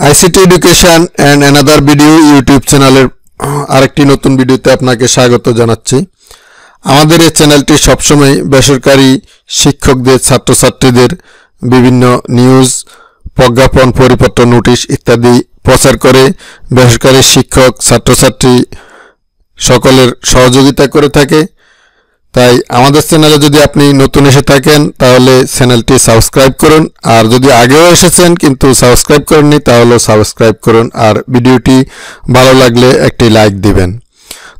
ICT education and another video YouTube চ্যানেলের আরেকটি নতুন ভিডিওতে আপনাকে স্বাগত জানাচ্ছি। আমাদের এই চ্যানেলটি সবসময় বেসরকারি শিক্ষকদের ছাত্রছাত্রীদের বিভিন্ন নিউজ, প্রজ্ঞাপন, পরিপত্র, নোটিশ ইত্যাদি প্রচার করে বেসরকারি শিক্ষক ছাত্রছাত্রী সকলের সহযোগিতা করে থাকে। তাই আমাদের চ্যানেলে যদি আপনি নতুন এসে থাকেন তাহলে চ্যানেলটি সাবস্ক্রাইব করুন, আর যদি আগেও এসেছেন কিন্তু সাবস্ক্রাইব করেননি তাহলে সাবস্ক্রাইব করুন, আর ভিডিওটি ভালো লাগলে একটি লাইক দিবেন।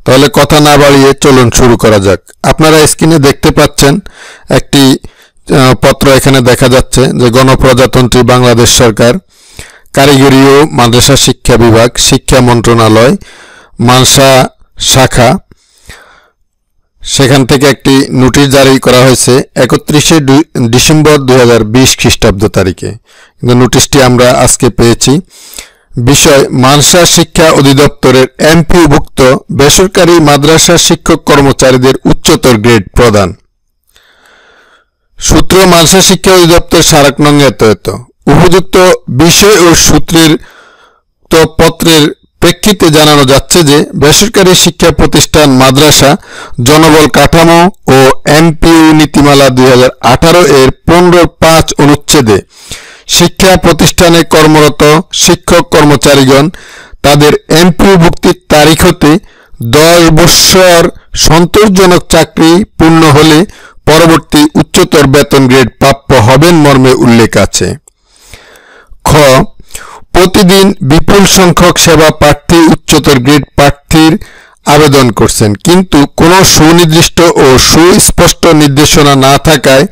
তাহলে কথা না বাড়িয়ে চলুন শুরু করা যাক। আপনারা স্ক্রিনে দেখতে পাচ্ছেন একটি পত্র এখানে দেখা যাচ্ছে যে গণপ্রজাতন্ত্রী বাংলাদেশ সরকার, কারিগরি ও মাদ্রাসা শিক্ষা বিভাগ, শিক্ষা মন্ত্রণালয়, মানসা শাখা, সেখান থেকে একটি নোটিশ জারি করা হয়েছে 31শে ডিসেম্বর 2020 খ্রিস্টাব্দ তারিখে। কিন্তু নোটিশটি আমরা আজকে পেয়েছি। বিষয়: মানসা শিক্ষা অধিদপ্তরের এমপিওভুক্ত বেসরকারি মাদ্রাসা শিক্ষক কর্মচারীদের উচ্চতর গ্রেড প্রদান। সূত্র: মানসা শিক্ষা অধিদপ্তর, স্মারক নং এত এত। উপযুক্ত বিষয় ও সূত্রের পত্রের প্রেক্ষিতে জানানো যাচ্ছে যে বেসরকারি শিক্ষা প্রতিষ্ঠান মাদ্রাসা জনবল কাঠামো ও এমপিও নীতিমালা 2018 এর 15(5) অনুচ্ছেদে শিক্ষা প্রতিষ্ঠানে কর্মরত শিক্ষক কর্মচারীগণ তাদের এমপিওভুক্তির তারিখ হতে 10 বৎসর সন্তোষজনক চাকরি পূর্ণ হলে পরবর্তী উচ্চতর বেতন গ্রেড প্রাপ্য হবেন মর্মে উল্লেখ আছে। খ. প্রতিদিন বিপুল সংখ্যক সেবা প্রার্থী উচ্চতর গ্রেড প্রার্থীর আবেদন করছেন, কিন্তু কোনো সুনির্দিষ্ট ও সুস্পষ্ট নির্দেশনা না থাকায়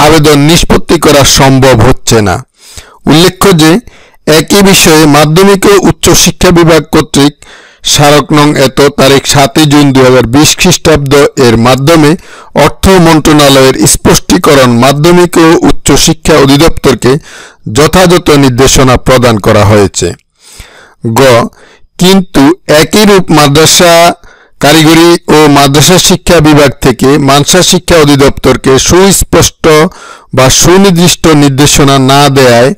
আবেদন নিষ্পত্তি করা সম্ভব হচ্ছে না। উল্লেখ্য যে একই বিষয়ে মাধ্যমিক ও উচ্চ শিক্ষা বিভাগ কর্তৃক স্মারক নং এত তারিখ 7 জুন 2020 খ্রিস্টাব্দ এর মাধ্যমে অর্থ মন্ত্রণালয়ের স্পষ্টীকরণ মাধ্যমিক ও উচ্চ শিক্ষা অধিদপ্তরকে যথাযথ নির্দেশনা প্রদান করা হয়েছে। গ. কিন্তু একইরূপ মাদ্রাসা কারিগরি ও মাদ্রাসা শিক্ষা বিভাগ থেকে মানসা শিক্ষা অধিদপ্তরকে সুস্পষ্ট বা সুনির্দিষ্ট নির্দেশনা না দেয়ায়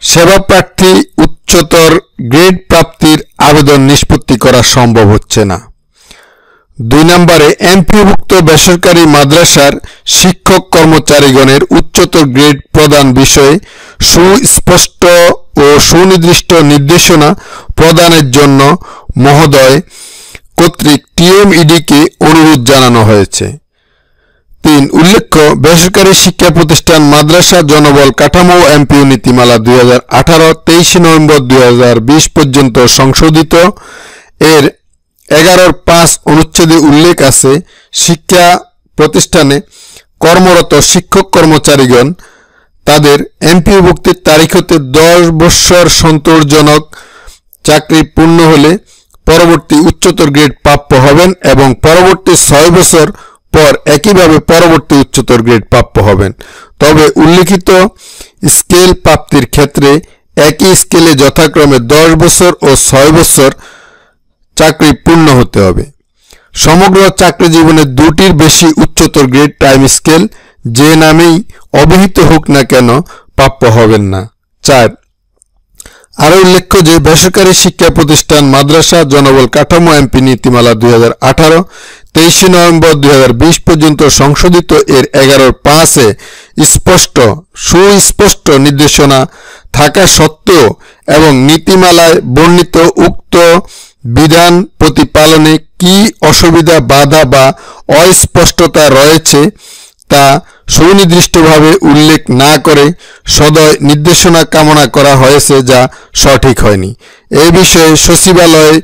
সেবা প্রার্থী উচ্চতর গ্রেড প্রাপ্তির আবেদন নিষ্পত্তি করা সম্ভব হচ্ছে না। 2 নম্বরে এমপিওভুক্ত বেসরকারি মাদ্রাসার শিক্ষক কর্মচারীগণের উচ্চতর গ্রেড প্রদান বিষয়ে সুস্পষ্ট ও সুনির্দিষ্ট নির্দেশনা প্রদানের জন্য মহোদয় কর্তৃক টিএমইডিকে অনুরোধ জানানো হয়েছে। 3. উল্লেখ্য, বেসরকারি শিক্ষা প্রতিষ্ঠান মাদ্রাসা জনবল কাঠামো এমপিও নীতিমালা 2018 23 নভেম্বর 2020 পর্যন্ত সংশোধিত এর 11(5) অনুচ্ছেদে উল্লেখ আছে, শিক্ষা প্রতিষ্ঠানে কর্মরত শিক্ষক কর্মচারীগণ তাদের এমপিওভুক্তির তারিখ হতে 10 বৎসর সন্তোষজনক চাকরি পূর্ণ হলে পরবর্তী উচ্চতর গ্রেড প্রাপ্য হবেন এবং পরবর্তী 6 বছর পর একইভাবে পরবর্তী উচ্চতর গ্রেড প্রাপ্য হবেন। তবে উল্লিখিত স্কেল প্রাপ্তির ক্ষেত্রে একই স্কেলে যথাক্রমে 10 বছর ও 6 বছর চাকরি পূর্ণ হতে হবে। সমগ্র চাকরি জীবনে 2টির বেশি উচ্চতর গ্রেড টাইম স্কেল যে নামেই অভিহিত হোক না কেন প্রাপ্য হবেন না। 4. আরো উল্লেখ্য যে বেসরকারি শিক্ষা প্রতিষ্ঠান মাদ্রাসা জনবল কাঠামো এমপি নীতিমালা 2018 23 নভেম্বর 2020 পর্যন্ত সংশোধিত এর 11(5) সুস্পষ্ট নির্দেশনা থাকা সত্ত্বেও এবং নীতিমালায় বর্ণিত উক্ত বিধান প্রতিপালনে কি অসুবিধা, বাধা বা অস্পষ্টতা রয়েছে তা সুনির্দিষ্টভাবে উল্লেখ না করে সদয় নির্দেশনা কামনা করা হয়েছে, যা সঠিক হয়নি। এই বিষয়ে সচিবালয়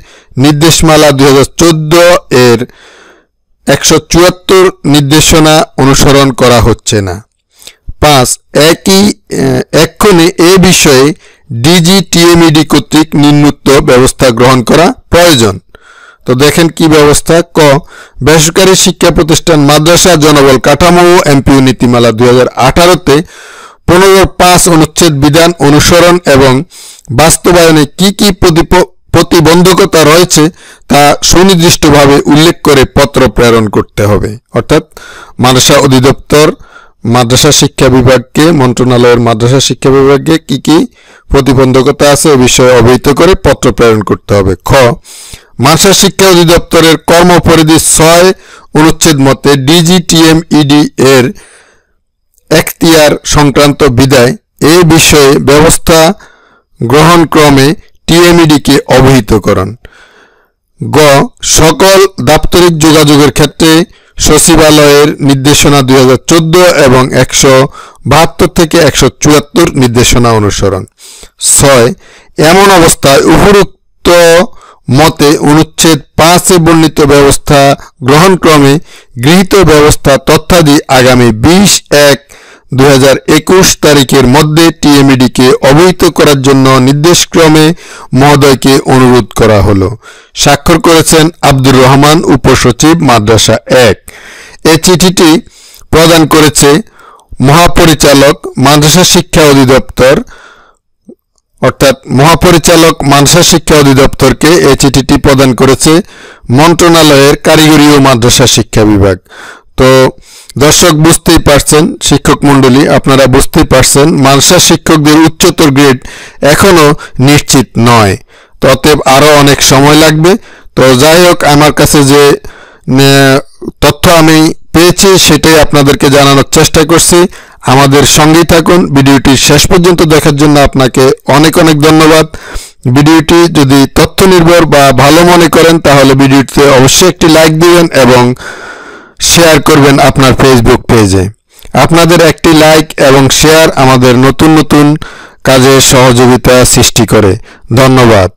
নির্দেশমালা 2014 এর 174 নির্দেশনা অনুসরণ করা হচ্ছে না। 5. এক্ষণে এ বিষয়ে ডিজি টিএমইডি কর্তৃক নিম্নোক্ত ব্যবস্থা গ্রহণ করা প্রয়োজন। তো দেখেন কি ব্যবস্থা। ক. বেসরকারি শিক্ষা প্রতিষ্ঠান মাদ্রাসা জনবল কাঠামো ও এমপিও নীতিমালা 2018 তে 15(5) অনুচ্ছেদ বিধান অনুসরণ এবং বাস্তবায়নে কি কি প্রতিবন্ধকতা রয়েছে তা সুনির্দিষ্টভাবে উল্লেখ করে পত্র প্রেরণ করতে হবে। অর্থাৎ মাদ্রাসা অধিদপ্তর মাদ্রাসা শিক্ষা বিভাগকে, মন্ত্রণালয়ের মাদ্রাসা শিক্ষা বিভাগকে কি কি প্রতিবন্ধকতা আছে এ বিষয়ে অবহিত করে পত্র প্রেরণ করতে হবে। খ, মাদ্রাসা শিক্ষা অধিদপ্তরের কর্মপরিধি 6 অনুচ্ছেদ মতে ডিজিটিএমইডি এর এখতিয়ার সংক্রান্ত বিধায় এ বিষয়ে ব্যবস্থা গ্রহণ ক্রমে টিএমইডিকে অবহিত করুন। গ, সকল দাপ্তরিক যোগাযোগের ক্ষেত্রে সচিবালয়ের নির্দেশনা 2014 এবং 172 থেকে 174 নির্দেশনা অনুসরণ। 6, এমন অবস্থায় উপরোক্ত মতে অনুচ্ছেদ 5 বর্ণিত ব্যবস্থা গ্রহণক্রমে গৃহীত ব্যবস্থা তথ্যাদি আগামী 20/1/2021 তারিখের মধ্যে টিএমইডিকে অবহিত করার জন্য নির্দেশক্রমে মহোদয়কে অনুরোধ করা হলো। স্বাক্ষর করেছেন আব্দুর রহমান, উপসচিব, মাদ্রাসা 1। এই চিঠিটি প্রদান করেছে মহাপরিচালক মাদ্রাসা শিক্ষা অধিদপ্তর, অর্থাৎ মহাপরিচালক মাদ্রাসা শিক্ষা অধিদপ্তরকে এই চিঠিটি প্রদান করেছে মন্ত্রণালয়ের কারিগরি ও মাদ্রাসা শিক্ষা বিভাগ। তো দর্শক বুঝতেই পারছেন, শিক্ষক মণ্ডলী আপনারা বুঝতেই পারছেন, মাদ্রাসা শিক্ষকদের উচ্চতর গ্রেড এখনো নিশ্চিত নয়, অতএব আরো অনেক সময় লাগবে। তো যাই হোক, আমার কাছে যে তথ্য আমি পেয়েছি সেটাই আপনাদেরকে জানানোর চেষ্টা করছি। আমাদের সঙ্গেই থাকুন। ভিডিওটি শেষ পর্যন্ত দেখার জন্য আপনাকে অনেক অনেক ধন্যবাদ। ভিডিওটি যদি তথ্য নির্ভর বা ভালো মনে করেন তাহলে ভিডিওটিতে অবশ্যই একটি লাইক দিবেন এবং শেয়ার করবেন আপনার ফেসবুক পেজে। আপনাদের একটি লাইক এবং শেয়ার আমাদের নতুন নতুন কাজে সহযোগিতা সৃষ্টি করে। ধন্যবাদ।